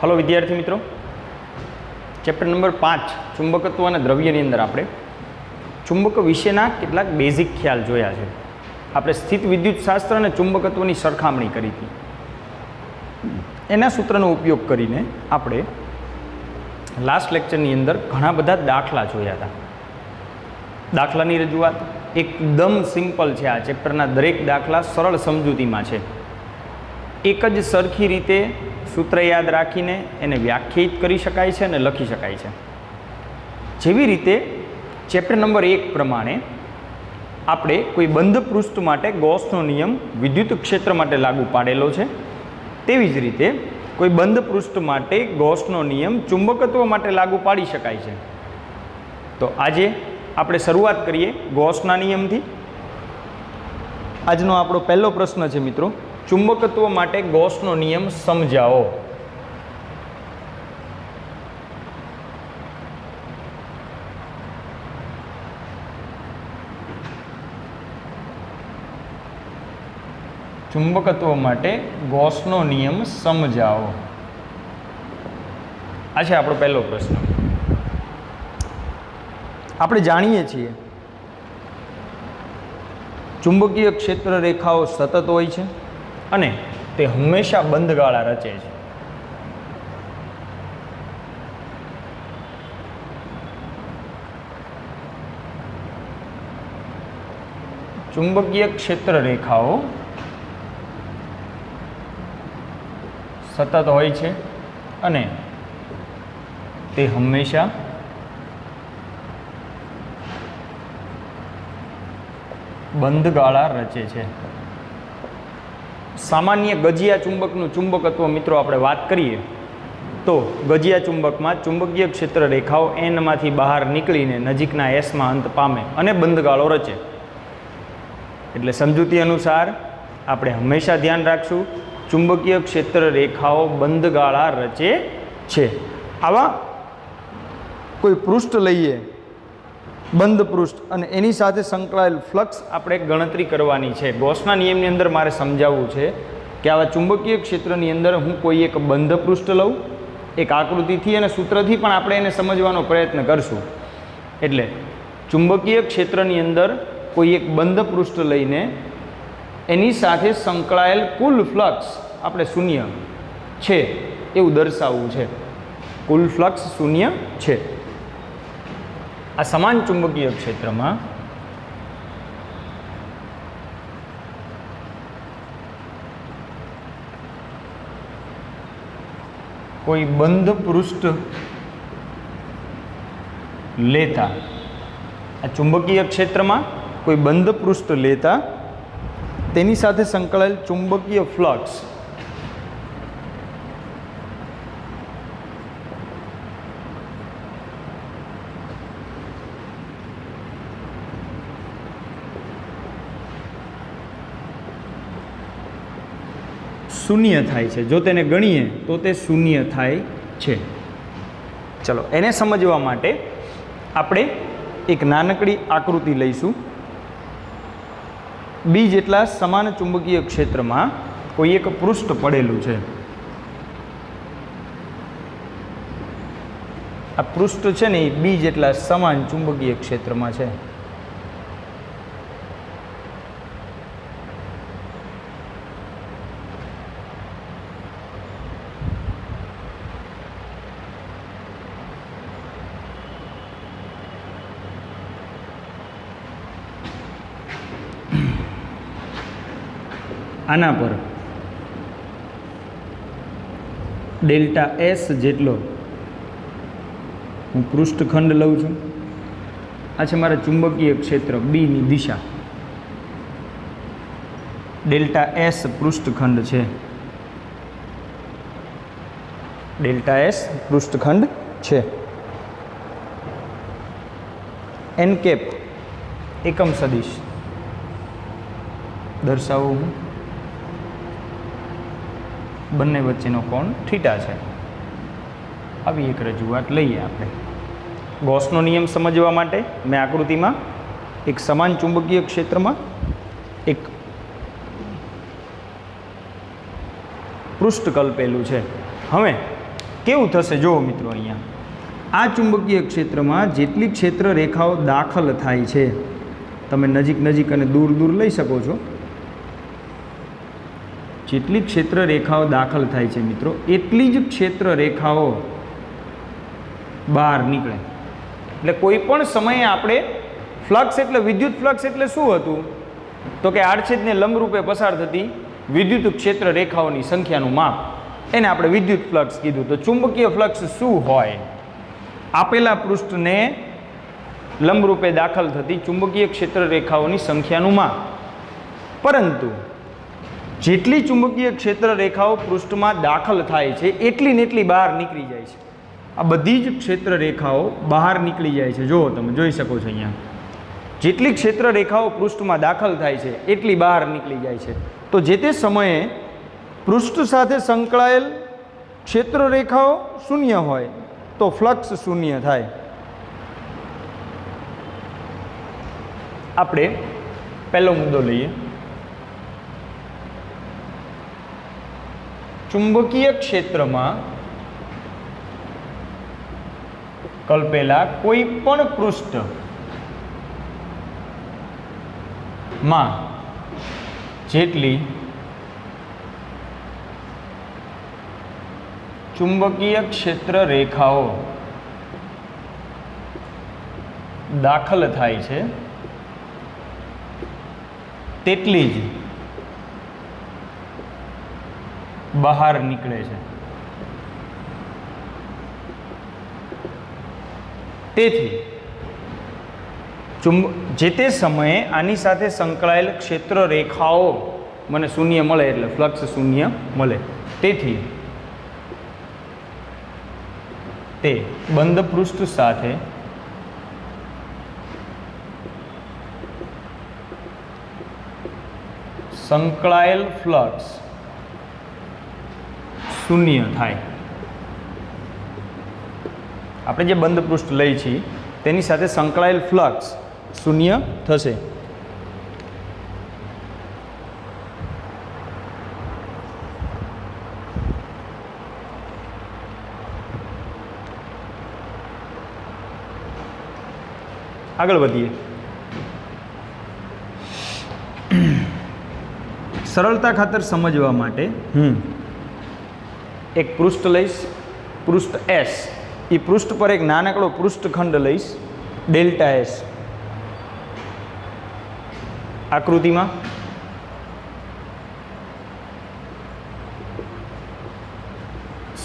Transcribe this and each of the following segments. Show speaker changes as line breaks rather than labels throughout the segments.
Hello વિદ્યાર્થી મિત્રો, chapter number 5 ચુંબકત્વ અને દ્રવ્યની અંદર આપણે ચુંબક વિશેના કેટલાક બેઝિક ખ્યાલ જોયા છે. આપણે સ્થિત વિદ્યુતશાસ્ત્ર અને ચુંબકત્વની સરખામણી કરી હતી. એના સૂત્રનો ઉપયોગ કરીને આપણે લાસ્ટ લેક્ચરની અંદર ઘણા બધા દાખલા જોયા હતા. દાખલાની રજૂઆત એકદમ સિમ્પલ છે. આ ચેપ્ટરના દરેક દાખલા સરળ સમજૂતીમાં છે. એક જ સરખી રીતે સૂત્ર યાદ રાખીને એને વ્યાખ્યાયિત કરી શકાય છે અને લખી શકાય છે. જેવી રીતે ચેપ્ટર નંબર 1 પ્રમાણે આપણે કોઈ બંધ પૃષ્ઠ માટે ગૌસનો નિયમ વિદ્યુત ક્ષેત્ર માટે લાગુ પાડેલો છે. તેવી જ રીતે કોઈ બંધ પૃષ્ઠ માટે ગૌસનો નિયમ ચુંબકત્વ માટે લાગુ પાડી શકાય છે. તો આજે આપણે શરૂઆત કરીએ ગૌસના નિયમથી. આજનો આપણો પહેલો પ્રશ્ન છે મિત્રો, ચુંબકત્વ માટે ગૌસનો નિયમ સમજાવો. ચુંબકત્વ માટે ગૌસનો નિયમ સમજાવો. આ છે આપણો પહેલો પ્રશ્ન. આપણે જાણીએ છીએ ચુંબકીય ક્ષેત્ર રેખાઓ સતત હોય છે અને તે હંમેશા બંધગાળા રચે છે. ચુંબકીય ક્ષેત્ર રેખાઓ સતત હોય છે અને તે હંમેશા બંધગાળા રચે છે. સામાન્ય ગજિયા ચુંબકનું ચુંબકત્વ મિત્રો આપણે વાત કરીએ તો ગજિયા ચુંબકમાં ચુંબકીય ક્ષેત્ર રેખાઓ એનમાંથી બહાર નીકળીને નજીકના એસમાં અંત પામે અને બંધગાળો રચે. એટલે સમજૂતી અનુસાર આપણે હંમેશા ધ્યાન રાખશું, ચુંબકીય ક્ષેત્ર રેખાઓ બંધગાળા રચે છે. આવા કોઈ પૃષ્ઠ લઈએ, બંધ પૃષ્ઠ, અને એની સાથે સંકળાયેલ ફ્લક્સ આપણે ગણતરી કરવાની છે. ગૌસના નિયમની અંદર મારે સમજાવવું છે કે આવા ચુંબકીય ક્ષેત્રની અંદર હું કોઈ એક બંધ પૃષ્ઠ લઉં, એક આકૃતિથી અને સૂત્રથી પણ આપણે એને સમજવાનો પ્રયત્ન કરશું. એટલે ચુંબકીય ક્ષેત્રની અંદર કોઈ એક બંધ પૃષ્ઠ લઈને એની સાથે સંકળાયેલ કુલ ફ્લક્સ આપણે શૂન્ય છે એવું દર્શાવવું છે. કુલ ફ્લક્સ શૂન્ય છે. આ સમાન ચુંબકીય ક્ષેત્રમાં કોઈ બંધ પૃષ્ઠ લેતા, આ ચુંબકીય ક્ષેત્રમાં કોઈ બંધ પૃષ્ઠ લેતા તેની સાથે સંકળાયેલ ચુંબકીય ફ્લક્સ શૂન્ય થાય છે. જો તેને ગણીએ તો તે શૂન્ય થાય છે. ચલો, એને સમજવા માટે આપણે એક નાનકડી આકૃતિ લઈશું. બી જેટલા સમાન ચુંબકીય ક્ષેત્રમાં કોઈ એક પૃષ્ઠ પડેલું છે. આ પૃષ્ઠ છે ને એ બી જેટલા સમાન ચુંબકીય ક્ષેત્રમાં છે. આના પર ડેલ્ટા એસ જેટલો હું પૃષ્ઠખંડ લઉં છું. આ છે મારા ચુંબકીય ક્ષેત્ર બીની દિશા. ડેલ્ટા એસ પૃષ્ઠખંડ છે. ડેલ્ટા એસ પૃષ્ઠખંડ છે. એન કેપ એકમ સદિશ દર્શાવું હું. બંને વચ્ચેનો કોણ થીટા છે. આવી એક રજૂઆત લઈએ આપણે. ગૌસનો નિયમ સમજવા માટે મેં આકૃતિમાં એક સમાન ચુંબકીય ક્ષેત્રમાં એક પૃષ્ઠ કલ્પેલું છે. હવે કેવું થશે જુઓ મિત્રો, અહીંયા આ ચુંબકીય ક્ષેત્રમાં જેટલી ક્ષેત્ર રેખાઓ દાખલ થાય છે, તમે નજીક નજીક અને દૂર દૂર લઈ શકો છો, જેટલી ક્ષેત્ર રેખાઓ દાખલ થાય છે મિત્રો એટલી જ ક્ષેત્ર રેખાઓ બહાર નીકળે. એટલે કોઈ પણ સમયે આપણે ફ્લક્સ એટલે વિદ્યુત ફ્લક્સ એટલે શું હતું તો કે આડછેદને લંબરૂપે પસાર થતી વિદ્યુત ક્ષેત્ર રેખાઓની સંખ્યાનું માપ, એને આપણે વિદ્યુત ફ્લક્સ કીધું. તો ચુંબકીય ફ્લક્સ શું હોય? આપેલા પૃષ્ઠને લંબરૂપે દાખલ થતી ચુંબકીય ક્ષેત્ર રેખાઓની સંખ્યાનું માપ. પરંતુ જેટલી ચુંબકીય ક્ષેત્ર રેખાઓ પૃષ્ઠમાં દાખલ થાય છે એટલી ને એટલી બહાર નીકળી જાય છે. આ બધી જ ક્ષેત્ર રેખાઓ બહાર નીકળી જાય છે. જુઓ, તમે જોઈ શકો છો અહીંયા જેટલી ક્ષેત્ર રેખાઓ પૃષ્ઠમાં દાખલ થાય છે એટલી બહાર નીકળી જાય છે. તો જે તે સમયે પૃષ્ઠ સાથે સંકળાયેલ ક્ષેત્ર રેખાઓ શૂન્ય હોય તો ફ્લક્સ શૂન્ય થાય. આપણે પહેલો મુદ્દો લઈએ. ચુંબકીય ક્ષેત્રમાં કલ્પેલા કોઈ પણ પૃષ્ઠમાં જેટલી ચુંબકીય ક્ષેત્ર રેખાઓ દાખલ થાય છે તેટલી જ બહાર નીકળે છે. તેથી જે તે સમયે આની સાથે સંકળાયેલ ક્ષેત્ર રેખાઓ મને શૂન્ય મળે એટલે ફ્લક્સ શૂન્ય મળે. તેથી તે બંધ પૃષ્ઠ સાથે સંકળાયેલ ફ્લક્સ શૂન્ય થાય. આપણે જે બંધ પૃષ્ઠ લઈ છીએ તેની સાથે સંકળાયેલ ફ્લક્સ શૂન્ય થશે. આગળ વધીએ. સરળતા ખાતર સમજવા માટે એક પૃષ્ઠ લઈશ, પૃષ્ઠ એસ. એ પૃષ્ઠ પર એક નાનકડો પૃષ્ઠખંડ લઈશ ડેલ્ટા એસ. આકૃતિમાં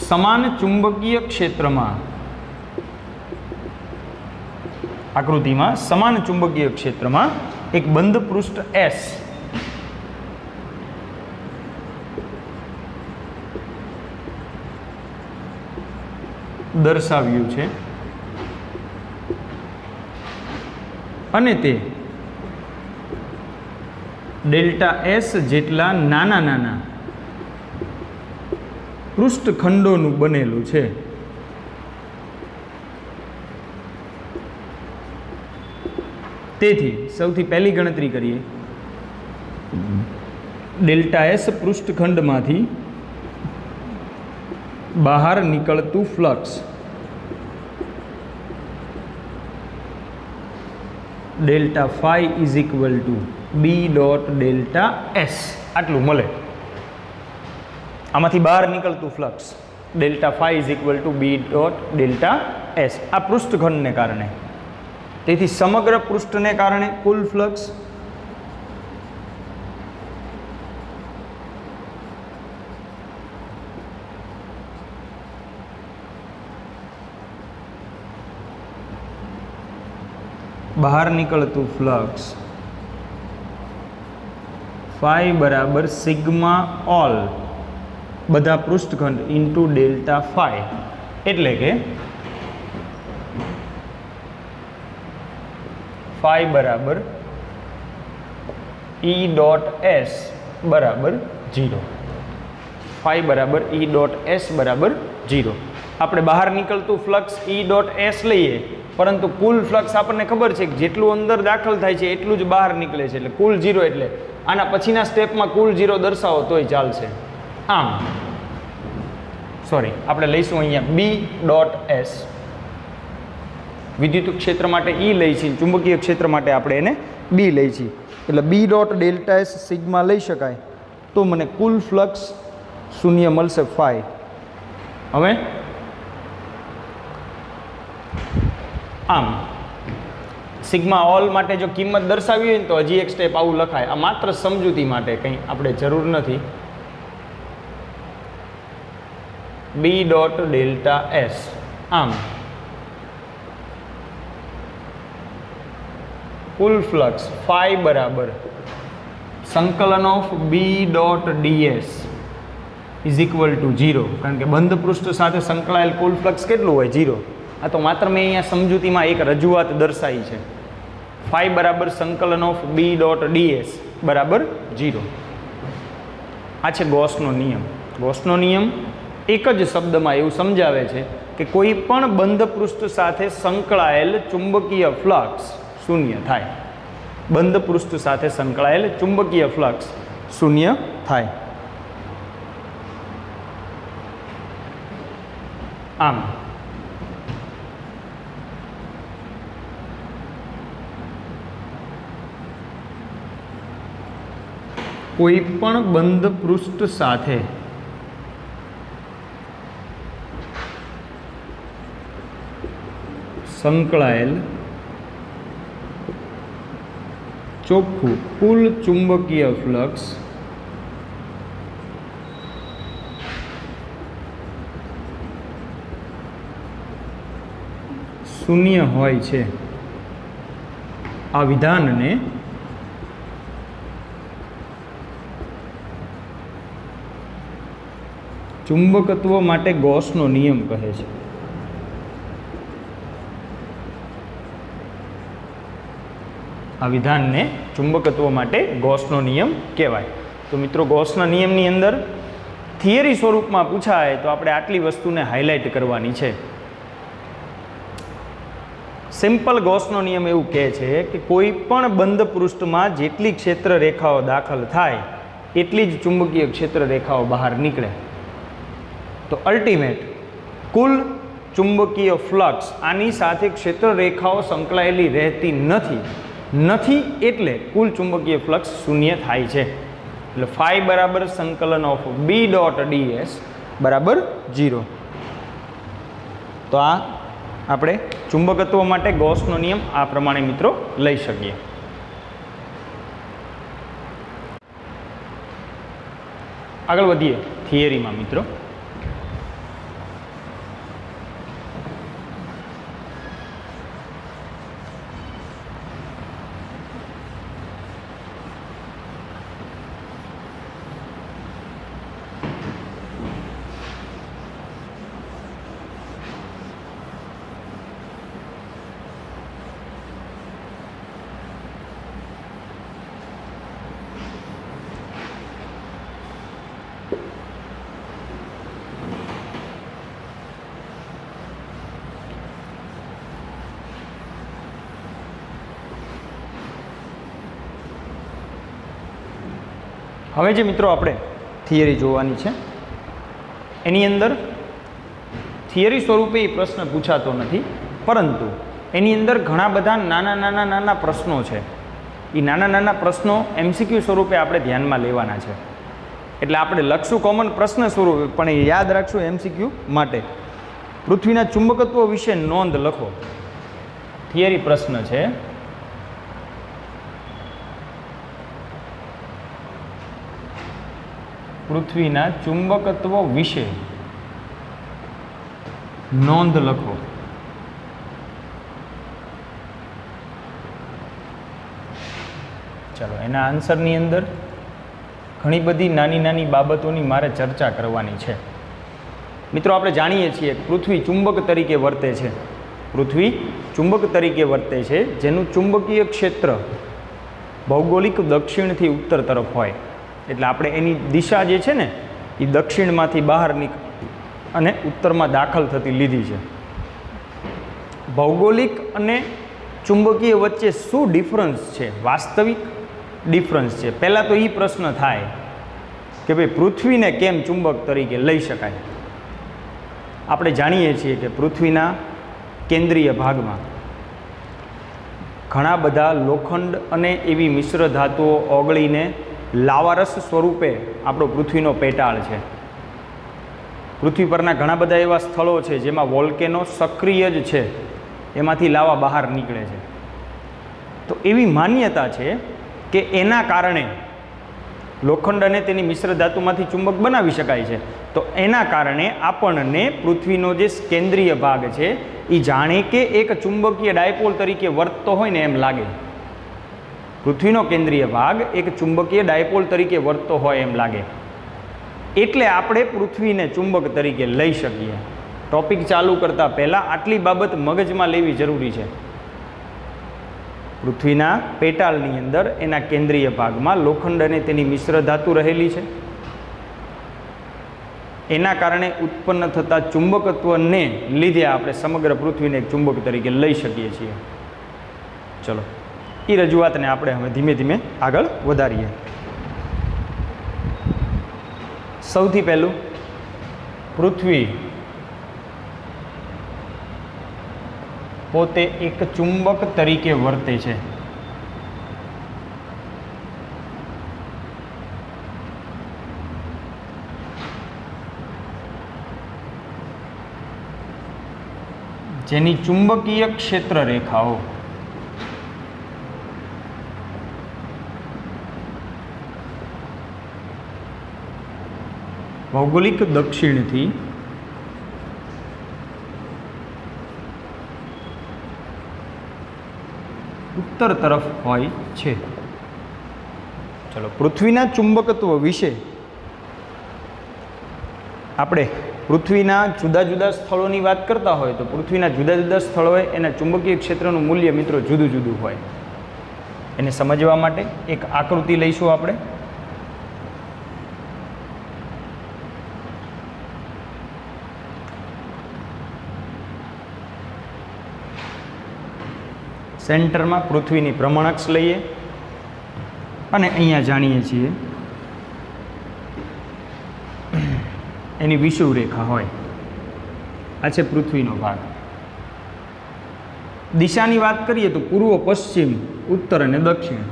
સમાન ચુંબકીય ક્ષેત્રમાં સમાન ચુંબકીય ક્ષેત્રમાં એક બંધ પૃષ્ઠ એસ દર્શાવ્યું છે અને તે ડેલ્ટા એસ જેટલા નાના નાના પૃષ્ઠખંડોનું બનેલું છે. તેથી સૌથી પહેલી ગણતરી કરીએ. ડેલ્ટા એસ પૃષ્ઠખંડમાંથી બહાર નીકળતું flux delta phi is equal to B dot delta S આટલું મળે. આમાંથી બહાર નીકળતું flux delta phi is equal to B dot delta S આ પૃષ્ઠખંડને કારણે. તેથી સમગ્ર પૃષ્ઠને કારણે કુલ ફ્લક્સ બહાર નીકળતું ફ્લક્સ ફાઈ બરાબર સિગ્મા ઓલ બધા પૃષ્ઠખંડ ઇન્ટુ ડેલ્ટા ફાઈ. એટલે કે ફાઈ બરાબર ઈ ડોટ એસ બરાબર 0. ફાઈ બરાબર ઈ ડોટ એસ બરાબર 0. આપણે બહાર નીકળતું ફ્લક્સ ઈ ડોટ એસ લઈએ, પરંતુ કુલ ફ્લક્સ આપણને ખબર છે કે જેટલું અંદર દાખલ થાય છે એટલું જ બહાર નીકળે છે, એટલે કુલ 0. એટલે આના પછીના સ્ટેપમાં કુલ 0 દર્શાવો તોય ચાલશે. આમ સોરી આપણે લઈશું અહીંયા બી ડોટ એસ. વિદ્યુત ક્ષેત્ર માટે ઈ લઈ છીએ, ચુંબકીય ક્ષેત્ર માટે આપણે એને બી લઈ છીએ. એટલે B dot delta S sigma લઈ શકાય તો મને કુલ ફ્લક્સ શૂન્ય મળશે ફાઈ. હવે આમ સિગ્મા ઓલ માટે જો કિંમત દર્શાવી હોય ને તો હજી એક સ્ટેપ આવું લખાય. આ માત્ર સમજૂતી માટે, કંઈ આપણે જરૂર નથી. બી ડોટ ડેલ્ટા એસ આમ કુલ ફ્લક્સ ફાઈ બરાબર સંકલન of B dot dS is equal to 0, કારણ કે બંધ પૃષ્ઠ સાથે સંકળાયેલ કુલ ફ્લક્સ કેટલું હોય? 0. આ તો માત્ર મેં અહીંયા સમજૂતીમાં એક રજૂઆત દર્શાવી છે. ફાઈ બરાબર સંકલન ઓફ બી ડોટ ડીએસ બરાબર 0. આ છે ગોસનો નિયમ. ગોસનો નિયમ એક જ શબ્દમાં એવું સમજાવે છે કે કોઈ પણ બંધ પૃષ્ઠ સાથે સંકળાયેલ ચુંબકીય ફ્લક્સ શૂન્ય થાય. બંધ પૃષ્ઠ સાથે સંકળાયેલ ચુંબકીય ફ્લક્સ શૂન્ય થાય. આમ કોઈ પણ બંધ પૃષ્ઠ સાથે સંકળાયેલ ચોખ્ખું કુલ ચુંબકીય ફ્લક્સ શૂન્ય હોય છે. આ વિધાનને ચુંબકત્વ માટે ગોસનો નિયમ કહે છે. આ વિધાનને ચુંબકત્વ માટે ગોસનો નિયમ કહેવાય. તો મિત્રો ગોસના નિયમની અંદર થિયરી સ્વરૂપમાં પૂછાય તો આપણે આટલી વસ્તુને હાઇલાઇટ કરવાની છે. સિમ્પલ ગોસનો નિયમ એવું કહે છે કે કોઈ પણ બંધ પૃષ્ઠમાં જેટલી ક્ષેત્ર રેખાઓ દાખલ થાય એટલી જ ચુંબકીય ક્ષેત્ર રેખાઓ બહાર નીકળે. તો અલ્ટિમેટ કુલ ચુંબકીય ફ્લક્સ આની સાથે ક્ષેત્ર રેખાઓ સંકળાયેલી રહેતી નથી એટલે કુલ ચુંબકીય ફ્લક્સ શૂન્ય થાય છે. એટલે ફાઈ બરાબર સંકલન ઓફ બી ડોટ ડીએસ બરાબર 0. તો આ આપણે ચુંબકત્વ માટે ગોસનો નિયમ આ પ્રમાણે મિત્રો લઈ શકીએ. આગળ વધીએ થિયરીમાં મિત્રો. હવે જે મિત્રો આપણે થિયરી જોવાની છે એની અંદર થિયરી સ્વરૂપે એ પ્રશ્ન પૂછાતો નથી, પરંતુ એની અંદર ઘણા બધા નાના પ્રશ્નો છે. એ નાના પ્રશ્નો એમસીક્યુ સ્વરૂપે આપણે ધ્યાનમાં લેવાના છે. એટલે આપણે લખશું કોમન પ્રશ્ન સ્વરૂપે, પણ એ યાદ રાખશું એમસીક્યુ માટે. પૃથ્વીના ચુંબકત્વ વિશે નોંધ લખો. થિયરી પ્રશ્ન છે. પૃથ્વીના ચુંબકત્વ વિશે નોંધ લખો. ચાલો, એના આન્સરની અંદર ઘણી બધી નાની બાબતોની મારે ચર્ચા કરવાની છે. મિત્રો આપણે જાણીએ છીએ પૃથ્વી ચુંબક તરીકે વર્તે છે. પૃથ્વી ચુંબક તરીકે વર્તે છે, જેનું ચુંબકીય ક્ષેત્ર ભૌગોલિક દક્ષિણથી ઉત્તર તરફ હોય. એટલે આપણે એની દિશા જે છે ને એ દક્ષિણમાંથી બહાર અને ઉત્તરમાં દાખલ થતી લીધી છે. ભૌગોલિક અને ચુંબકીય વચ્ચે શું ડિફરન્સ છે? વાસ્તવિક ડિફરન્સ છે. પહેલાં તો એ પ્રશ્ન થાય કે ભાઈ પૃથ્વીને કેમ ચુંબક તરીકે લઈ શકાય? આપણે જાણીએ છીએ કે પૃથ્વીના કેન્દ્રીય ભાગમાં ઘણા બધા લોખંડ અને એવી મિશ્ર ધાતુઓ ઓગળીને લાવારસ સ્વરૂપે આપણો પૃથ્વીનો પેટાળ છે. પૃથ્વી પરના ઘણા બધા એવા સ્થળો છે જેમાં વોલ્કેનો સક્રિય જ છે, એમાંથી લાવા બહાર નીકળે છે. તો એવી માન્યતા છે કે એના કારણે લોખંડ અને તેની મિશ્ર ધાતુમાંથી ચુંબક બનાવી શકાય છે. તો એના કારણે આપણને પૃથ્વીનો જે કેન્દ્રીય ભાગ છે એ જાણે કે એક ચુંબકીય ડાયપોલ તરીકે વર્તતો હોય ને એમ લાગે. પૃથ્વીનો કેન્દ્રીય ભાગ એક ચુંબકીય ડાયપોલ તરીકે વર્તતો હોય એમ લાગે. એટલે આપણે પૃથ્વીને ચુંબક તરીકે લઈ શકીએ. ટોપિક ચાલુ કરતાં પહેલાં આટલી બાબત મગજમાં લેવી જરૂરી છે. પૃથ્વીના પેટાળની અંદર એના કેન્દ્રીય ભાગમાં લોખંડ અને તેની મિશ્ર ધાતુ રહેલી છે. એના કારણે ઉત્પન્ન થતા ચુંબકત્વને લીધે આપણે સમગ્ર પૃથ્વીને એક ચુંબક તરીકે લઈ શકીએ છીએ. ચલો, એ રજૂઆતને આપણે હવે ધીમે ધીમે આગળ વધારીએ. સૌથી પહેલું, પૃથ્વી પોતે એક ચુંબક તરીકે વર્તે છે. જેની ચુંબકીય ક્ષેત્ર રેખાઓ ભૌગોલિક દક્ષિણથી ઉત્તર તરફ હોય છે. ચલો, પૃથ્વીના ચુંબકત્વ વિશે આપણે પૃથ્વીના જુદા જુદા સ્થળોની વાત કરતા હોય તો પૃથ્વીના જુદા જુદા સ્થળોએ એના ચુંબકીય ક્ષેત્રનું મૂલ્ય મિત્રો જુદું જુદું હોય. એને સમજવા માટે એક આકૃતિ લઈશું આપણે. સેન્ટરમાં પૃથ્વીની ભ્રમણઅક્ષ લઈએ અને અહીંયા જાણીએ છીએ એની વિષુવ રેખા હોય. આ છે પૃથ્વીનો ભાગ. દિશાની વાત કરીએ તો પૂર્વ, પશ્ચિમ, ઉત્તર અને દક્ષિણ.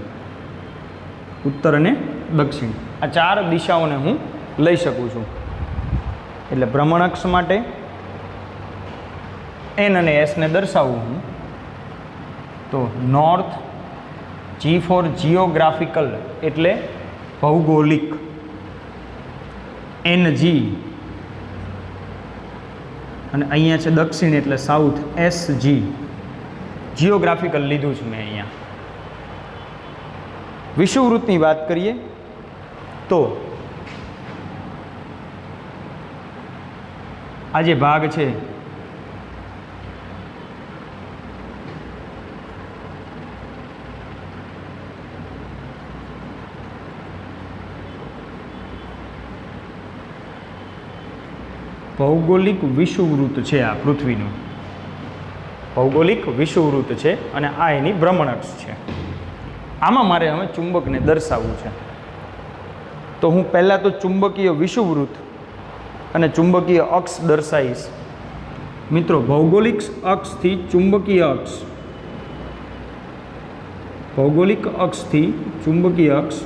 ઉત્તર અને દક્ષિણ આ ચાર દિશાઓને હું લઈ શકું છું. એટલે ભ્રમણઅક્ષ માટે એન અને એસને દર્શાવું હું તો નોર્થ, જી ફોર જીઓગ્રાફિકલ એટલે ભૌગોલિક, NG, અને અહીંયા છે દક્ષિણ એટલે સાઉથ, SG. જીઓગ્રાફિકલ લીધું છે મેં અહીંયા. વિષુવવૃત્તની વાત કરીએ તો આ જે ભાગ છે ભૌગોલિક વિષુવવૃત્ત છે. આ પૃથ્વીનું ભૌગોલિક વિષુવવૃત્ત છે અને આ એની ભ્રમણઅક્ષ છે. આમાં મારે હવે ચુંબકને દર્શાવવું છે. તો હું પહેલાં તો ચુંબકીય વિષુવવૃત્ત અને ચુંબકીય અક્ષ દર્શાવીશ. મિત્રો, ભૌગોલિક અક્ષથી ચુંબકીય અક્ષ, ભૌગોલિક અક્ષથી ચુંબકીય અક્ષ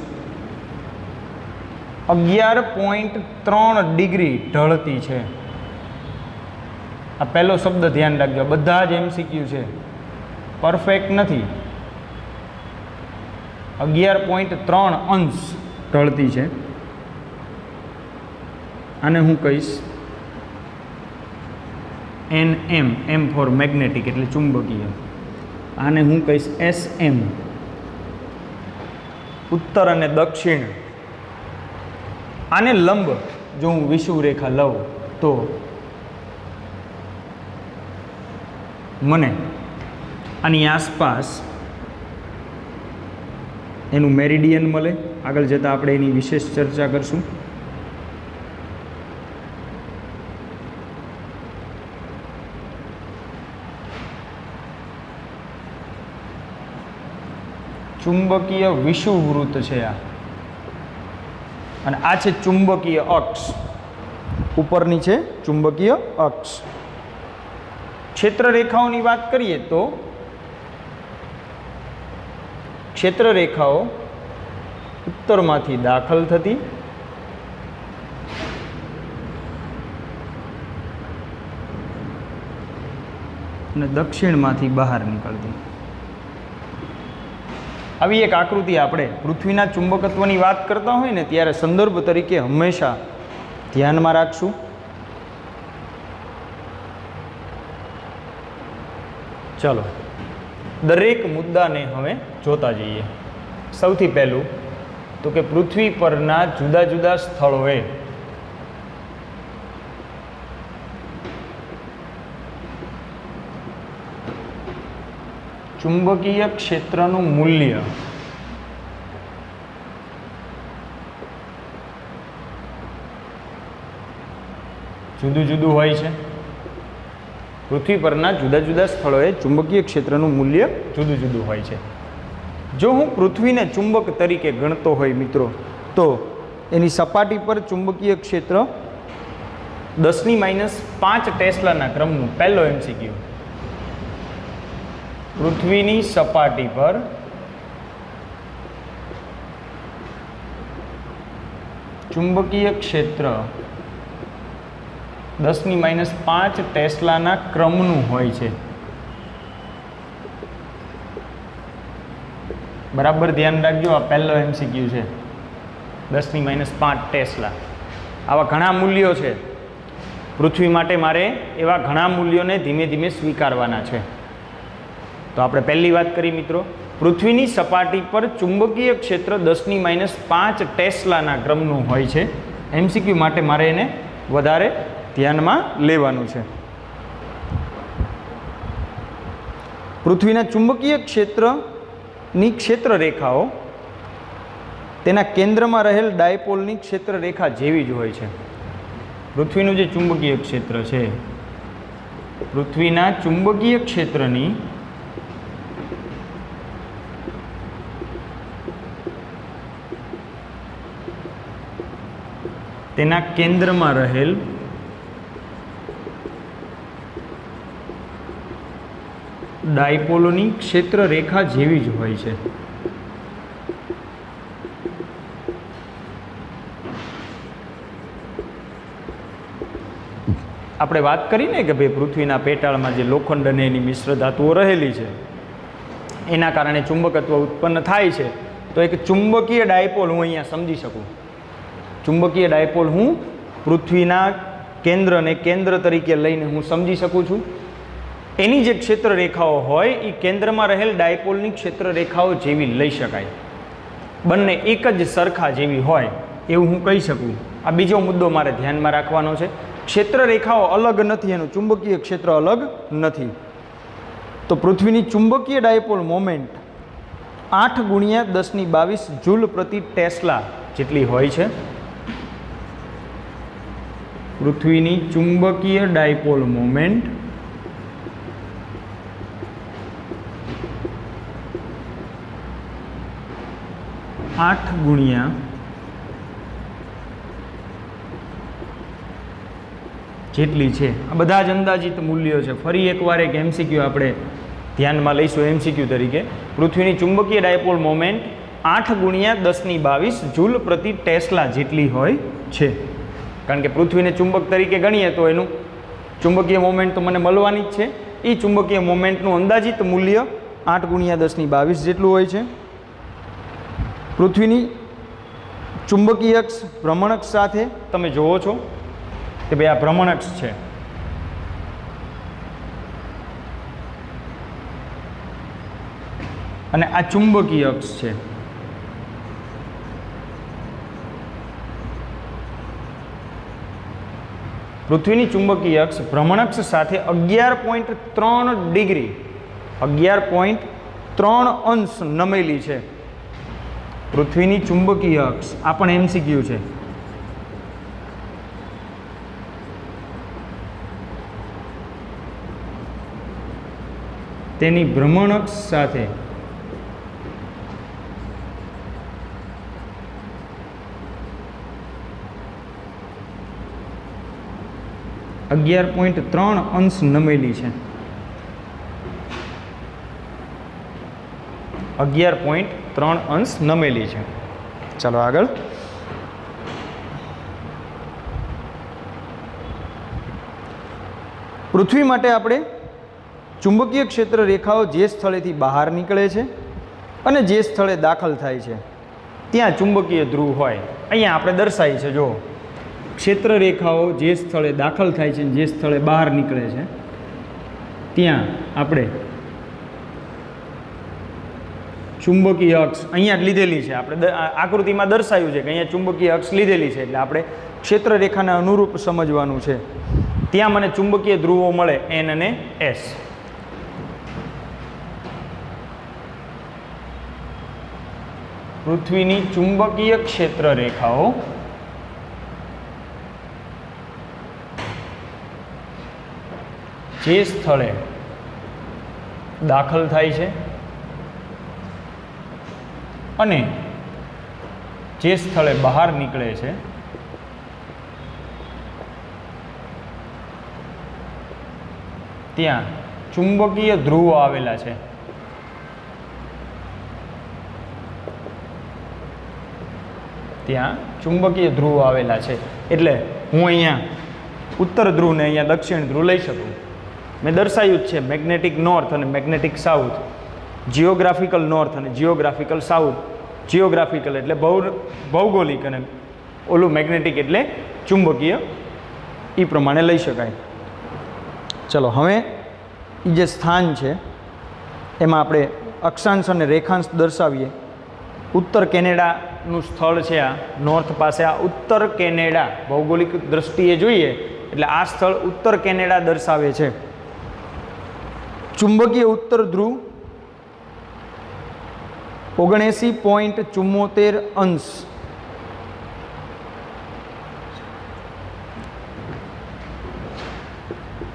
11.3 ડિગ્રી ઢળતી છે. આ પહેલો શબ્દ ધ્યાન રાખજો. બધા જ MCQ છે, પરફેક્ટ નથી. 11.3 અંશ ઢળતી છે. આને હું કહીશ NM, M ફોર મેગ્નેટિક એટલે ચુંબકીય. આને હું કહીશ SM, ઉત્તર અને દક્ષિણ. આને લંબ જો હું વિષુવરેખા લઉં તો મને આની આસપાસ એનું મેરિડિયન મળે. આગળ જતાં આપણે એની વિશેષ ચર્ચા કરશું. ચુંબકીય વિષુવવૃત્ત છે આ, અને આ છે ચુંબકીય અક્ષ. ઉપરની છે ચુંબકીય અક્ષ. ક્ષેત્ર રેખાઓની વાત કરીએ તો ક્ષેત્ર રેખાઓ ઉત્તરમાંથી દાખલ થતી અને દક્ષિણમાંથી બહાર નીકળતી. આવી એક આકૃતિ આપણે પૃથ્વીના ચુંબકત્વની વાત કરતા હોય ને ત્યારે સંદર્ભ તરીકે હંમેશા ધ્યાનમાં રાખશું. ચાલો દરેક મુદ્દાને હવે જોતા જઈએ. સૌથી પહેલું તો કે પૃથ્વી પરના જુદા જુદા સ્થળોએ ચુંબકીય ક્ષેત્રનું મૂલ્ય જુદું જુદું હોય છે. પૃથ્વી પરના જુદા જુદા સ્થળોએ ચુંબકીય ક્ષેત્રનું મૂલ્ય જુદું જુદું હોય છે. જો હું પૃથ્વીને ચુંબક તરીકે ગણતો હોય મિત્રો, તો એની સપાટી પર ચુંબકીય ક્ષેત્ર 10⁻5 ટેસ્લાના ક્રમનું પહેલો MCQ. પૃથ્વીની સપાટી પર ચુંબકીય ક્ષેત્ર 10⁻5 ટેસ્લાના ક્રમનું હોય છે. બરાબર ધ્યાન રાખજો, આ પહેલો MCQ છે. 10⁻5 ટેસ્લા. આવા ઘણા મૂલ્યો છે પૃથ્વી માટે. મારે એવા ઘણા મૂલ્યોને ધીમે ધીમે સ્વીકારવાના છે. તો આપણે પહેલી વાત કરી મિત્રો, પૃથ્વીની સપાટી પર ચુંબકીય ક્ષેત્ર 10⁻5 ટેસ્લાના ક્રમનું હોય છે. MCQ માટે મારે એને વધારે ધ્યાનમાં લેવાનું છે. પૃથ્વીના ચુંબકીય ક્ષેત્રની ક્ષેત્ર રેખાઓ તેના કેન્દ્રમાં રહેલ ડાયપોલની ક્ષેત્ર રેખા જેવી જ હોય છે. પૃથ્વીનું જે ચુંબકીય ક્ષેત્ર છે, પૃથ્વીના ચુંબકીય ક્ષેત્રની તેના કેન્દ્રમાં રહેલ ડાયપોલોની ક્ષેત્ર રેખા જેવી જ હોય છે. આપણે વાત કરીને કે ભાઈ પૃથ્વીના પેટાળમાં જે લોખંડ અને એની મિશ્ર ધાતુઓ રહેલી છે એના કારણે ચુંબકત્વ ઉત્પન્ન થાય છે. તો એક ચુંબકીય ડાયપોલ હું અહીંયા સમજી શકું. ચુંબકીય ડાયપોલ હું પૃથ્વીના કેન્દ્રને કેન્દ્ર તરીકે લઈને હું સમજી શકું છું. એની જે ક્ષેત્ર રેખાઓ હોય એ કેન્દ્રમાં રહેલ ડાયપોલની ક્ષેત્ર રેખાઓ જેવી લઈ શકાય. બંને એક જ સરખા જેવી હોય એવું હું કહી શકું. આ બીજો મુદ્દો મારે ધ્યાનમાં રાખવાનો છે. ક્ષેત્ર રેખાઓ અલગ નથી, એનું ચુંબકીય ક્ષેત્ર અલગ નથી. તો પૃથ્વીની ચુંબકીય ડાયપોલ મોમેન્ટ 8×1022 જૂલ પ્રતિ ટેસ્લા જેટલી હોય છે. પૃથ્વીની ચુંબકીય ડાયપોલ મોમેન્ટ 8× જેટલી છે. આ બધા જ અંદાજિત મૂલ્યો છે. ફરી એકવાર એક MCQ આપણે ધ્યાનમાં લઈશું MCQ તરીકે. પૃથ્વીની ચુંબકીય ડાયપોલ મોમેન્ટ 8×1022 જૂલ પ્રતિ ટેસ્લા જેટલી હોય છે. કારણ કે પૃથ્વીને ચુંબક તરીકે ગણીએ તો એનું ચુંબકીય મોમેન્ટ તો મને મળવાની જ છે. એ ચુંબકીય મોમેન્ટનું અંદાજિત મૂલ્ય 8×1022 જેટલું હોય છે. પૃથ્વીની ચુંબકીય અક્ષ ભ્રમણઅક્ષ સાથે તમે જુઓ છો કે ભાઈ આ ભ્રમણઅક્ષ છે. અને આ ચુંબકીય અક્ષ છે. પૃથ્વીની ચુંબકીય અક્ષ ભ્રમણઅક્ષ સાથે 11.3 ડિગ્રી 11.3 નમેલી છે. પૃથ્વીની ચુંબકીય અક્ષ આ પણ MCQ છે. તેની ભ્રમણઅક્ષ સાથે 11.3 અંશ નમેલી છે. 11.3 અંશ નમેલી છે. ચાલો આગળ. પૃથ્વી માટે આપણે ચુંબકીય ક્ષેત્ર રેખાઓ જે સ્થળેથી બહાર નીકળે છે અને જે સ્થળે દાખલ થાય છે ત્યાં ચુંબકીય ધ્રુવ હોય. અહીંયા આપણે દર્શાવી છે, જો ક્ષેત્ર રેખાઓ જે સ્થળે દાખલ થાય છે જે સ્થળે બહાર નીકળે છે ત્યાં આપણે ચુંબકીય અક્ષ અહીંયા જ લીધેલી છે. આપણે આકૃતિમાં દર્શાવ્યું છે કે અહીંયા ચુંબકીય અક્ષ લીધેલી છે, એટલે આપણે ક્ષેત્ર રેખાને અનુરૂપ સમજવાનું છે. ત્યાં મને ચુંબકીય ધ્રુવો મળે એન અને એસ. પૃથ્વીની ચુંબકીય ક્ષેત્ર રેખાઓ જે સ્થળે દાખલ થાય છે અને જે સ્થળે બહાર નીકળે છે ત્યાં ચુંબકીય ધ્રુવો આવેલા છે. ત્યાં ચુંબકીય ધ્રુવો આવેલા છે. એટલે હું અહીંયા ઉત્તર ધ્રુવ ને અહીંયા દક્ષિણ ધ્રુવ લઈ શકું. મેં દર્શાવ્યું જ છે મેગ્નેટિક નોર્થ અને મેગ્નેટિક સાઉથ, જિયોગ્રાફિકલ નોર્થ અને જિયોગ્રાફિકલ સાઉથ. જિયોગ્રાફિકલ એટલે ભૌગોલિક અને ઓલું મેગ્નેટિક એટલે ચુંબકીય, એ પ્રમાણે લઈ શકાય. ચલો હવે એ જે સ્થાન છે એમાં આપણે અક્ષાંશ અને રેખાંશ દર્શાવીએ. ઉત્તર કેનેડાનું સ્થળ છે આ, નોર્થ પાસે આ ઉત્તર કેનેડા, ભૌગોલિક દ્રષ્ટિએ જોઈએ એટલે આ સ્થળ ઉત્તર કેનેડા દર્શાવે છે. ચુંબકીય ઉત્તર ધ્રુવ 79.74 અંશ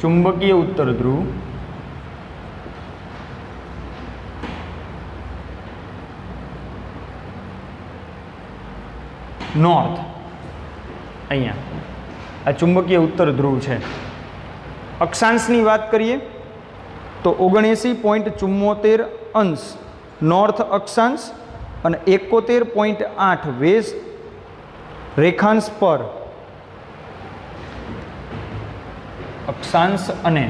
ચુંબકીય ઉત્તર ધ્રુવ નોર્થ, અહીંયા આ ચુંબકીય ઉત્તર ધ્રુવ છે. અક્ષાંશની વાત કરીએ તો 79.74 અંશ નોર્થ અક્ષાંશ અને 71.8 વેસ્ટ રેખાંશ પર અક્ષાંશ અને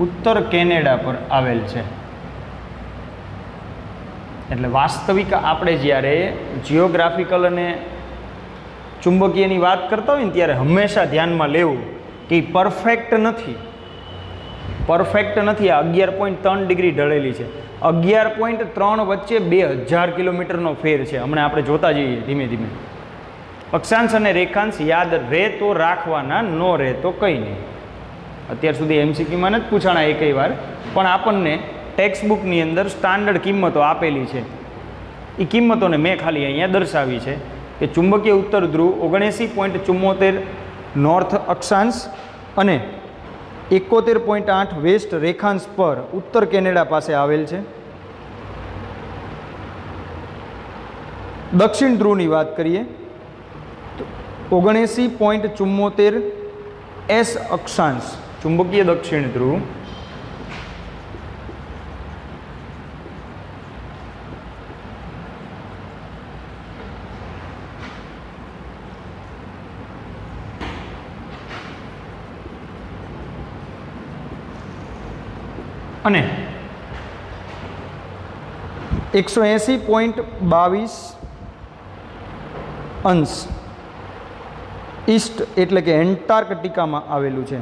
ઉત્તર કેનેડા પર આવેલ છે. એટલે વાસ્તવિક આપણે જ્યારે જિયોગ્રાફિકલ અને ચુંબકીયની વાત કરતા હોય ને ત્યારે હંમેશા ધ્યાનમાં લેવું કે પરફેક્ટ નથી. પરફેક્ટ નથી. આ 11.3 ડિગ્રી ઢળેલી છે. 11.3 વચ્ચે 2000 કિલોમીટરનો ફેર છે. હમણાં આપણે જોતા જઈએ ધીમે ધીમે. અક્ષાંશ અને રેખાંશ યાદ રહે તો રાખવાના, ન રહે તો કંઈ નહીં. અત્યાર સુધી એમસીક્યુમાં નથી પૂછાણા એકઈ વાર, પણ આપણને ટેક્સ્ટબુકની અંદર સ્ટાન્ડર્ડ કિંમતો આપેલી છે. એ કિંમતોને મેં ખાલી અહીંયા દર્શાવી છે કે ચુંબકીય ઉત્તર ધ્રુવ 79.74 નોર્થ અક્ષાંશ અને 71.8 વેસ્ટ રેખાંશ પર ઉત્તર કેનેડા પાસે આવેલ છે. દક્ષિણ ધ્રુવની વાત કરીએ તો 79.74 એસ અક્ષાંશ ચુંબકીય દક્ષિણ ધ્રુવ અને 180.22 અંશ ઈસ્ટ એટલે કે એન્ટાર્કટિકામાં આવેલું છે.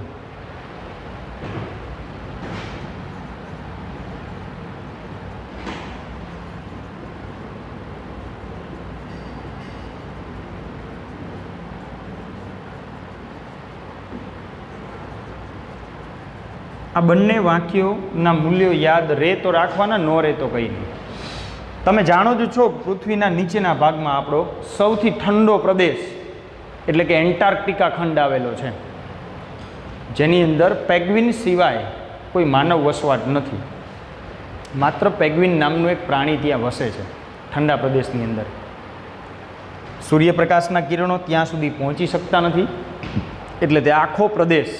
આ બંને વાક્યોના મૂલ્યો યાદ રહે તો રાખવાના, ન રહે તો કંઈ નહીં. તમે જાણો જ છો પૃથ્વીના નીચેના ભાગમાં આપણો સૌથી ઠંડો પ્રદેશ એટલે કે એન્ટાર્કટિકા ખંડ આવેલો છે. જેની અંદર પેંગ્વિન સિવાય કોઈ માનવ વસવાટ નથી. માત્ર પેંગ્વિન નામનું એક પ્રાણી ત્યાં વસે છે ઠંડા પ્રદેશની અંદર. સૂર્યપ્રકાશના કિરણો ત્યાં સુધી પહોંચી શકતા નથી, એટલે તે આખો પ્રદેશ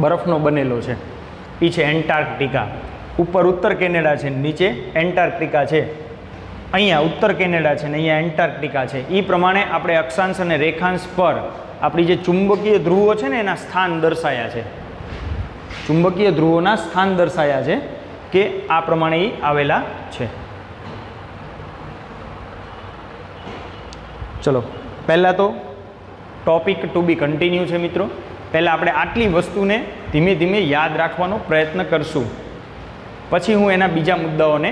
બરફનો બનેલો છે. એ છે એન્ટાર્કટિકા. ઉપર ઉત્તર કેનેડા છે, નીચે એન્ટાર્કટિકા છે. અહીંયા ઉત્તર કેનેડા છે ને અહીંયા એન્ટાર્કટિકા છે. એ પ્રમાણે આપણે અક્ષાંશ અને રેખાંશ પર આપણી જે ચુંબકીય ધ્રુવો છે ને એના સ્થાન દર્શાયા છે. ચુંબકીય ધ્રુવોના સ્થાન દર્શાયા છે કે આ પ્રમાણે એ આવેલા છે. ચલો, પહેલાં તો ટોપિક ટુ બી કન્ટિન્યુ છે મિત્રો. પહેલાં આપણે આટલી વસ્તુને ધીમે ધીમે યાદ રાખવાનો પ્રયત્ન કરશું, પછી હું એના બીજા મુદ્દાઓને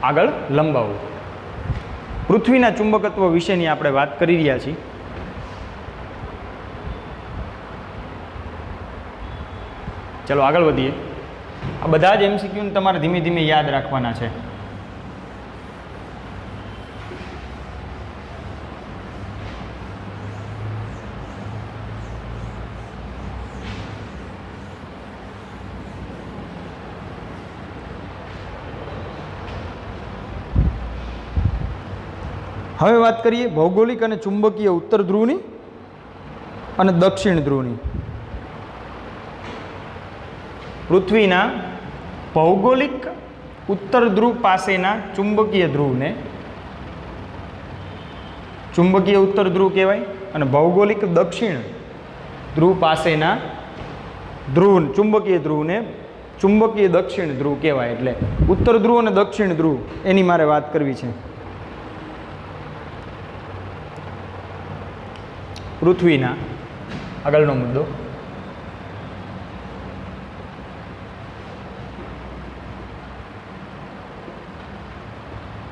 આગળ લંબાવું. પૃથ્વીના ચુંબકત્વ વિશેની આપણે વાત કરી રહ્યા છીએ. ચલો આગળ વધીએ. આ બધા જ એમસીક્યુને તમારે ધીમે ધીમે યાદ રાખવાના છે. હવે વાત કરીએ ભૌગોલિક અને ચુંબકીય ઉત્તર ધ્રુવની અને દક્ષિણ ધ્રુવની. પૃથ્વીના ભૌગોલિક ઉત્તર ધ્રુવ પાસેના ચુંબકીય ધ્રુવને ચુંબકીય ઉત્તર ધ્રુવ કહેવાય અને ભૌગોલિક દક્ષિણ ધ્રુવ પાસેના ચુંબકીય ધ્રુવને ચુંબકીય દક્ષિણ ધ્રુવ કહેવાય. એટલે ઉત્તર ધ્રુવ અને દક્ષિણ ધ્રુવ એની મારે વાત કરવી છે. પૃથ્વીના આગળનો મુદ્દો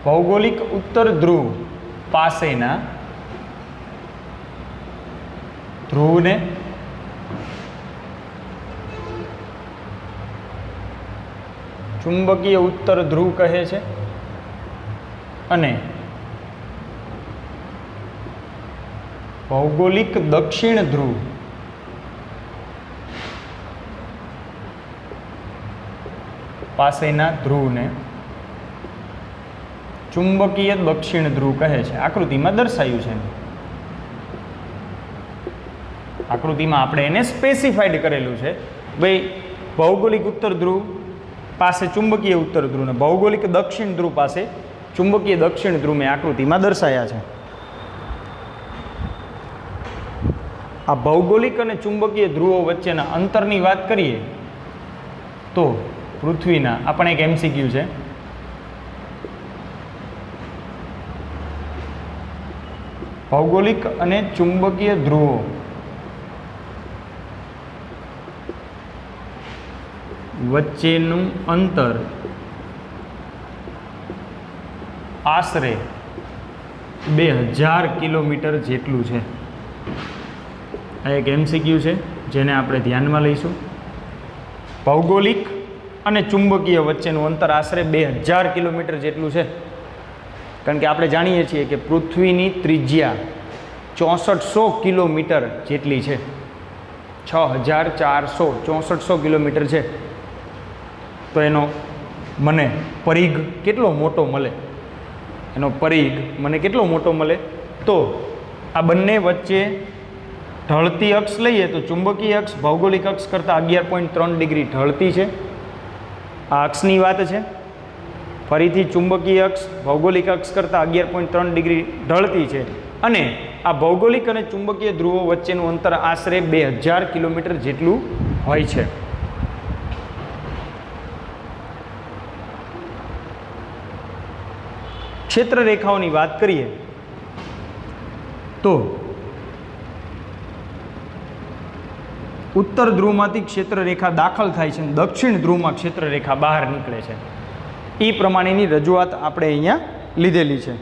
ભૌગોલિક ઉત્તર ધ્રુવ પાસેના ધ્રુવને ચુંબકીય ઉત્તર ધ્રુવ કહે છે અને ભૌગોલિક દક્ષિણ ધ્રુવ પાસેના ધ્રુવને ચુંબકીય દક્ષિણ ધ્રુવ કહે છે. આકૃતિમાં દર્શાવ્યું છે. આકૃતિમાં આપણે એને સ્પેસિફાઈડ કરેલું છે. ભાઈ ભૌગોલિક ઉત્તર ધ્રુવ પાસે ચુંબકીય ઉત્તર ધ્રુવ ને ભૌગોલિક દક્ષિણ ધ્રુવ પાસે ચુંબકીય દક્ષિણ ધ્રુવ મેં આકૃતિમાં દર્શાવ્યા છે. આ ભૌગોલિક અને ચુંબકીય ધ્રુવો વચ્ચેના અંતરની વાત કરીએ તો પૃથ્વીના આપણે એક એમસીક્યુ છે. ભૌગોલિક અને ચુંબકીય ધ્રુવો વચ્ચેનું અંતર આશરે 2000 કિલોમીટર જેટલું છે. આ એક એમસીક્યુ છે જેને આપણે ધ્યાનમાં લઈશું. ભૌગોલિક અને ચુંબકીય વચ્ચેનું અંતર આશરે 2000 કિલોમીટર જેટલું છે. કારણ કે આપણે જાણીએ છીએ કે પૃથ્વીની ત્રિજ્યા 6400 કિલોમીટર જેટલી છે. 6400 કિલોમીટર છે. તો એનો મને પરિઘ કેટલો મોટો મળે, કેટલો મોટો મળે તો આ બંને વચ્ચે ઢળતી અક્ષ લઈએ તો ચુંબકીય અક્ષ ભૌગોલિક અક્ષ કરતાં 11.3 ડિગ્રી ઢળતી છે. આ અક્ષની વાત છે. ફરીથી ચુંબકીય અક્ષ ભૌગોલિક અક્ષ કરતાં 11.3 ડિગ્રી ઢળતી છે અને આ ભૌગોલિક અને ચુંબકીય ધ્રુવો વચ્ચેનું અંતર આશરે 2000 કિલોમીટર જેટલું હોય છે. ક્ષેત્ર રેખાઓની વાત કરીએ તો ઉત્તર ધ્રુવમાંથી ક્ષેત્ર રેખા દાખલ થાય છે અને દક્ષિણ ધ્રુવમાં ક્ષેત્ર રેખા બહાર નીકળે છે. એ પ્રમાણેની રજૂઆત આપણે અહીંયા લીધેલી છે.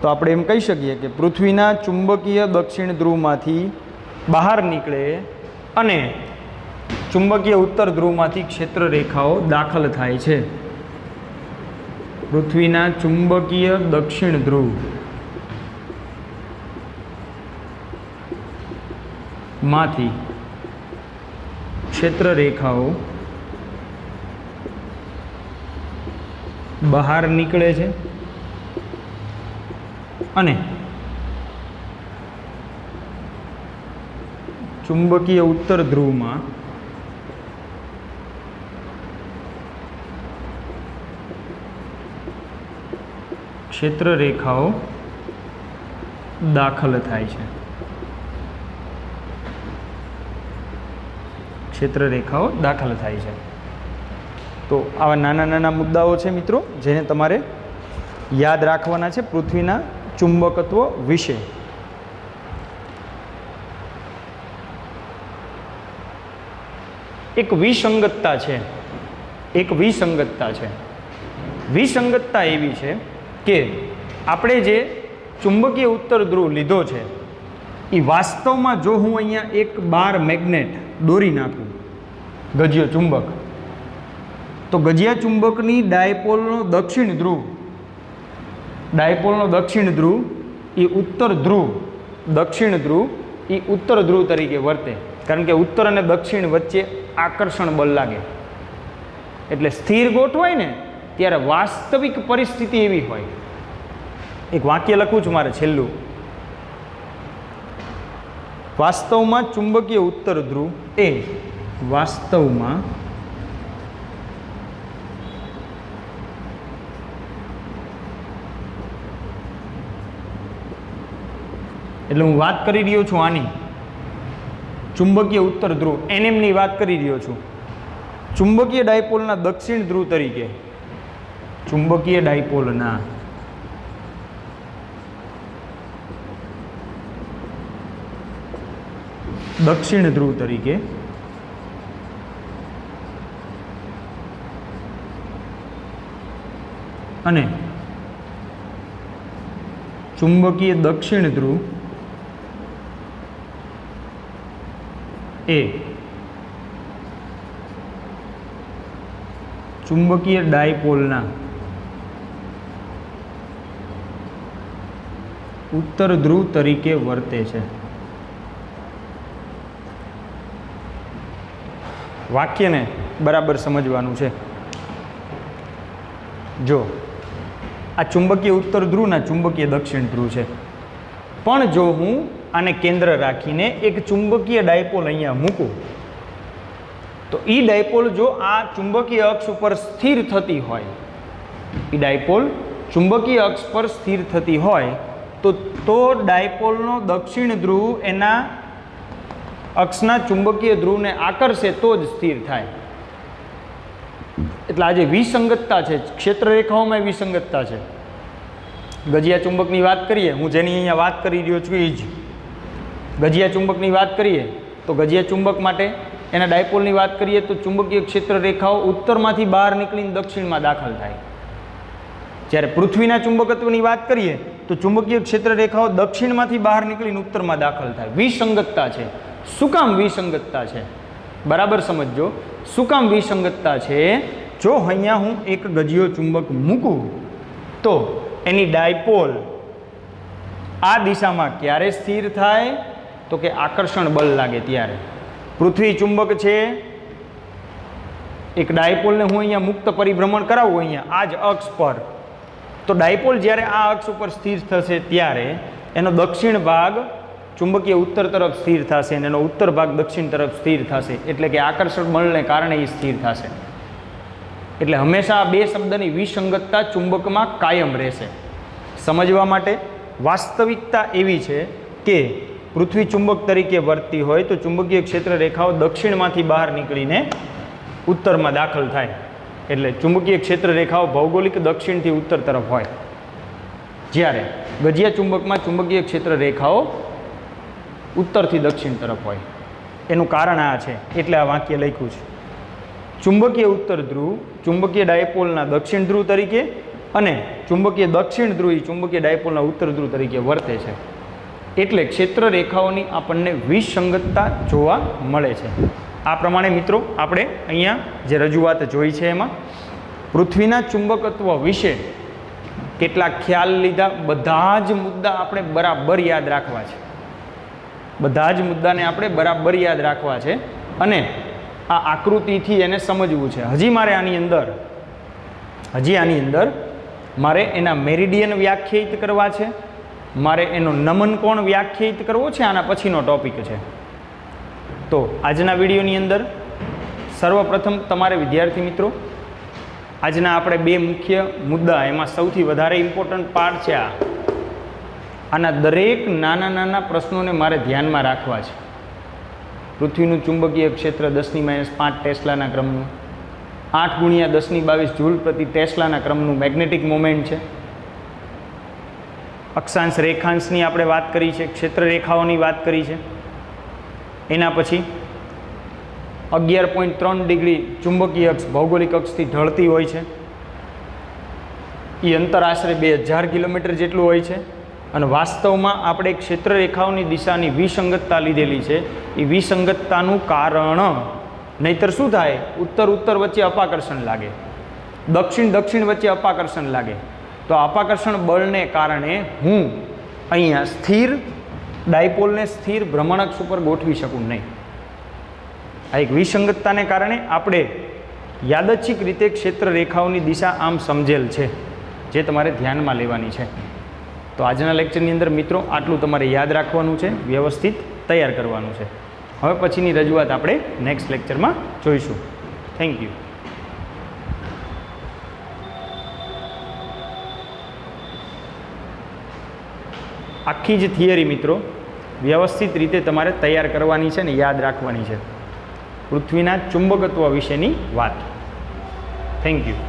તો આપણે એમ કહી શકીએ કે પૃથ્વીના ચુંબકીય દક્ષિણ ધ્રુવમાંથી બહાર નીકળે અને ચુંબકીય ઉત્તર ધ્રુવમાંથી ક્ષેત્ર રેખાઓ દાખલ થાય છે. પૃથ્વીના ચુંબકીય દક્ષિણ ધ્રુવ માંથી ક્ષેત્ર રેખાઓ બહાર નીકળે છે અને ચુંબકીય ઉત્તર ધ્રુવમાં ક્ષેત્ર રેખાઓ દાખલ થાય છે. ક્ષેત્ર રેખાઓ દાખલ થાય છે. તો આવા નાના નાના મુદ્દાઓ છે મિત્રો, જેને તમારે યાદ રાખવાના છે પૃથ્વીના ચુંબકત્વ વિશે. એક વિસંગતતા છે. વિસંગતતા એવી છે કે આપણે જે ચુંબકીય ઉત્તર ધ્રુવ લીધો છે એ વાસ્તવમાં જો હું અહીંયા એક બાર મેગ્નેટ દોરી નાખું, ગજિયો ચુંબક, તો ગજિયા ચુંબકની ડાયપોલનો દક્ષિણ ધ્રુવ એ ઉત્તર ધ્રુવ, દક્ષિણ ધ્રુવ એ ઉત્તર ધ્રુવ તરીકે વર્તે. કારણ કે ઉત્તર અને દક્ષિણ વચ્ચે આકર્ષણ બળ લાગે. એટલે સ્થિર ગોઠવાય ને ત્યારે વાસ્તવિક પરિસ્થિતિ એવી હોય. એક વાક્ય લખું છું મારે છેલ્લું. વાસ્તવમાં ચુંબકીય ઉત્તર ધ્રુવ એ વાસ્તવમાં એટલે હું વાત કરી રહ્યો છું આની ચુંબકીય ઉત્તર ધ્રુવ એનએમની વાત કરી રહ્યો છું. ચુંબકીય ડાયપોલના દક્ષિણ ધ્રુવ તરીકે, ચુંબકીય ડાયપોલના દક્ષિણ ધ્રુવ તરીકે અને ચુંબકીય દક્ષિણ ધ્રુવ એ ચુંબકીય ડાયપોલના ઉત્તર ધ્રુવ તરીકે વર્તે છે. વાક્યને બરાબર સમજવાનું છે. જો આ ચુંબકીય ઉત્તર ધ્રુવના ચુંબકીય દક્ષિણ ધ્રુવ છે, પણ જો હું આને કેન્દ્ર રાખીને એક ચુંબકીય ડાયપોલ અહીંયા મૂકું તો એ ડાયપોલ જો આ ચુંબકીય અક્ષ ઉપર સ્થિર થતી હોય, એ ડાયપોલ ચુંબકીય અક્ષ પર સ્થિર થતી હોય તો ડાયપોલનો દક્ષિણ ધ્રુવ એના અક્ષના ચુંબકીય ધ્રુવને આકર્ષે તો જ સ્થિર થાય. એટલે આજે વિસંગતતા છે, ક્ષેત્ર રેખાઓમાં વિસંગતતા છે. ગજિયા ચુંબકની વાત કરીએ, હું જેની અહીંયા વાત કરી રહ્યો છું એ જ ગજિયા ચુંબકની વાત કરીએ તો ગજિયા ચુંબક માટે એના ડાયપોલની વાત કરીએ તો ચુંબકીય ક્ષેત્ર રેખાઓ ઉત્તરમાંથી બહાર નીકળીને દક્ષિણમાં દાખલ થાય. જ્યારે પૃથ્વીના ચુંબકત્વની વાત કરીએ તો ચુંબકીય ક્ષેત્ર રેખાઓ દક્ષિણમાંથી બહાર નીકળીને ઉત્તરમાં દાખલ થાય. વિસંગતતા છે. શું કામ વિસંગતતા છે? બરાબર સમજજો. શું કામ વિસંગતતા છે? જો અહીંયા હું એક ગજિયો ચુંબક મૂકું તો એની ડાયપોલ આ દિશામાં ક્યારે સ્થિર થાય? તો કે આકર્ષણ બળ લાગે ત્યારે. પૃથ્વી ચુંબક છે, એક ડાયપોલને હું અહીંયા મુક્ત પરિભ્રમણ કરાવું અહીંયા આ જ અક્ષ પર, તો ડાયપોલ જ્યારે આ અક્ષ ઉપર સ્થિર થશે ત્યારે એનો દક્ષિણ ભાગ ચુંબકીય ઉત્તર તરફ સ્થિર થશે અને એનો ઉત્તર ભાગ દક્ષિણ તરફ સ્થિર થશે. એટલે કે આકર્ષણ બળને કારણે એ સ્થિર થશે. એટલે હંમેશા આ બે શબ્દની વિસંગતતા ચુંબકમાં કાયમ રહેશે. સમજવા માટે વાસ્તવિકતા એવી છે કે પૃથ્વી ચુંબક તરીકે વર્તતી હોય તો ચુંબકીય ક્ષેત્ર રેખાઓ દક્ષિણમાંથી બહાર નીકળીને ઉત્તરમાં દાખલ થાય. એટલે ચુંબકીય ક્ષેત્ર રેખાઓ ભૌગોલિક દક્ષિણથી ઉત્તર તરફ હોય, જ્યારે ગજિયા ચુંબકમાં ચુંબકીય ક્ષેત્ર રેખાઓ ઉત્તરથી દક્ષિણ તરફ હોય. એનું કારણ આ છે, એટલે આ વાક્ય લખ્યું છે. ચુંબકીય ઉત્તર ધ્રુવ ચુંબકીય ડાયપોલના દક્ષિણ ધ્રુવ તરીકે અને ચુંબકીય દક્ષિણ ધ્રુવ ચુંબકીય ડાયપોલના ઉત્તર ધ્રુવ તરીકે વર્તે છે. એટલે ક્ષેત્ર રેખાઓની આપણને વિસંગતતા જોવા મળે છે. આ પ્રમાણે મિત્રો આપણે અહીંયા જે રજૂઆત જોઈ છે એમાં પૃથ્વીના ચુંબકત્વ વિશે કેટલાક ખ્યાલ લીધા. બધા જ મુદ્દા આપણે બરાબર યાદ રાખવા છે. બધા જ મુદ્દાને આપણે બરાબર યાદ રાખવા છે અને આ આકૃતિથી એને સમજવું છે. હજી આની અંદર મારે એના મેરિડિયન વ્યાખ્યાયિત કરવા છે, મારે એનો નમન કોણ વ્યાખ્યાયિત કરવો છે, આના પછીનો ટોપિક છે. તો આજના વિડીયોની અંદર સર્વપ્રથમ તમારે વિદ્યાર્થી મિત્રો આજના આપણે બે મુખ્ય મુદ્દા, એમાં સૌથી વધારે ઇમ્પોર્ટન્ટ પાર્ટ છે આના દરેક નાના નાના પ્રશ્નોને મારે ધ્યાનમાં રાખવા છે. પૃથ્વીનું ચુંબકીય ક્ષેત્ર 10⁻5 ટેસ્લાના ક્રમનું, 8 × 10⁻22 જૂલ પ્રતિ ટેસ્લાના ક્રમનું મેગ્નેટિક મોમેન્ટ છે. અક્ષાંશ રેખાંશની આપણે વાત કરી છે, ક્ષેત્ર રેખાઓની વાત કરી છે. એના પછી 11.3 ડિગ્રી ચુંબકીય અક્ષ ભૌગોલિક અક્ષથી ઢળતી હોય છે. એ અંતર આશરે 2000 કિલોમીટર જેટલું હોય છે. અને વાસ્તવમાં આપણે ક્ષેત્ર રેખાઓની દિશાની વિસંગતતા લીધેલી છે. એ વિસંગતતાનું કારણ, નહીતર શું થાય, ઉત્તર ઉત્તર વચ્ચે અપાકર્ષણ લાગે, દક્ષિણ દક્ષિણ વચ્ચે અપાકર્ષણ લાગે. તો અપાકર્ષણ બળને કારણે હું અહીંયા સ્થિર ડાયપોલને સ્થિર ભ્રમણઅક્ષ ઉપર ગોઠવી શકું નહીં. આ એક વિસંગતતાને કારણે આપણે યાદચ્છિક રીતે ક્ષેત્ર રેખાઓની દિશા આમ સમજેલ છે, જે તમારે ધ્યાનમાં લેવાની છે. તો આજના લેક્ચરની અંદર મિત્રો આટલું તમારે યાદ રાખવાનું છે, વ્યવસ્થિત તૈયાર કરવાનું છે. હવે પછીની રજૂઆત આપણે નેક્સ્ટ લેક્ચરમાં જોઈશું. Thank you. આખી જ થિયરી મિત્રો વ્યવસ્થિત રીતે તમારે તૈયાર કરવાની છે ને યાદ રાખવાની છે. પૃથ્વીના ચુંબકત્વ વિશેની વાત. Thank you.